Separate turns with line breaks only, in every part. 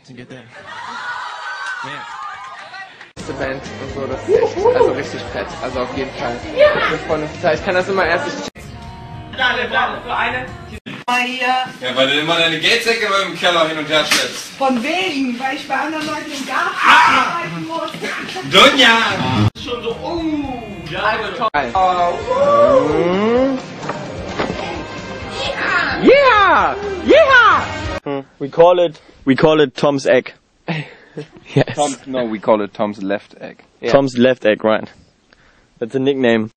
to get that. Yeah.
Beste Band und so, das ist echt, also richtig fett, also auf jeden Fall. Wir freuen uns total. Ich kann das immer erst nicht.
Wir brauchen so eine.
Ja, weil du immer deine Geldsäcke im Keller hin und her schleppst.
Von wegen, weil ich bei anderen Leuten im Garten arbeiten muss.
Dunja!
Schon so, ja,
Geil. Yeah! Yeah!
We call it Tom's egg.
Yes.
No, we call it Tom's left egg.
Yeah.
Tom's left egg, right? That's a nickname.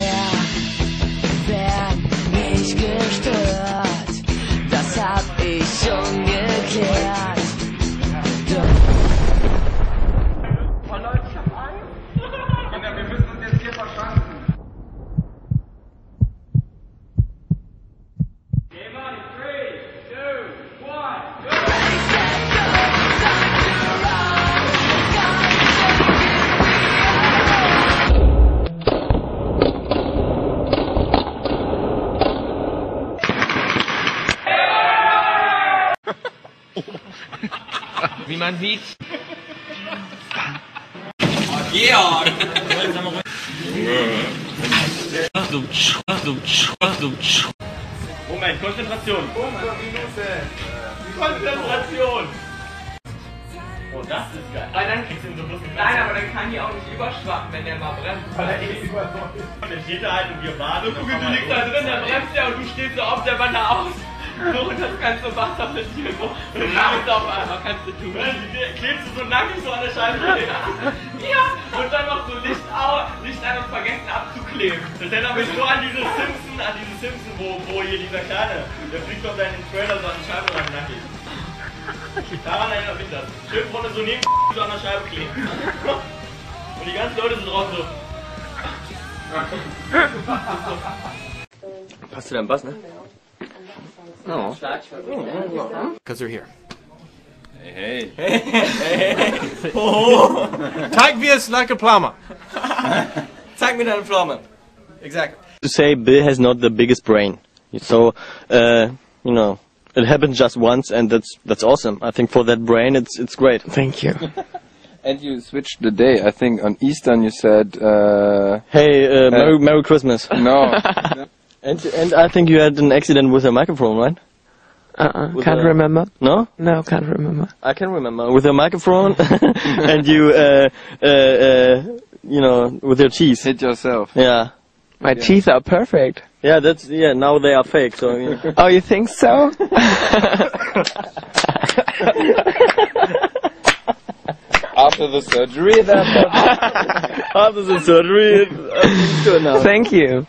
Mich gestört, das hab ich schon geklärt.
Oh Leute, ich hab Angst. Kinder, wir müssen uns jetzt hier verschanzen. Game on, 3, 2, 1, go!
Wie man sieht.
Yeah!
Moment, Konzentration. Konzentration. Oh, das ist geil. Aber dann kriegst du ihn so bloß gekratzt. Nein, aber dann kann die auch nicht überschwappen, wenn der mal brennt. Weil er eh übersäuert. Und dann steht er halt und wir warten. Und du liegst da drin, dann bremst er und du stehst so auf der Wanne aus. So, und das kannst du Wasser mit dir so. Und dann kannst du auf einmal, kannst du tun. Dann klebst du so nackig so an der Scheibe. Ja! Und dann noch so Licht an und vergessen abzukleben. Das erinnert mich so an diese Simpson, wo hier dieser Kleine, der fliegt doch dann in den Trailer so an die Scheibe ran, nackig. Daran erinnert mich das. Schön vorne so neben so an der Scheibe kleben. Und die ganzen Leute sind draußen so.
Passt zu deinem Bass, ne?
No.
Because they're here.
Hey.
Zeig mir es like a plumber.
Zeig mir deine Pflaume. Exactly.
To say Bill has not the biggest brain. So, you know, it happened just once and that's awesome. I think for that brain it's great.
Thank you.
And you switched the day. I think on Easter you said,
Hey, Merry Christmas.
no.
And I think you had an accident with a microphone, right?
Can't remember.
No?
No, can't remember.
I can remember. With a microphone and you, you know, with your teeth.
Hit yourself.
Yeah.
My teeth are perfect.
Yeah, now they are fake, so. You know.
Oh, you think so?
After the surgery, then.
After the surgery, it's good now.
Thank you.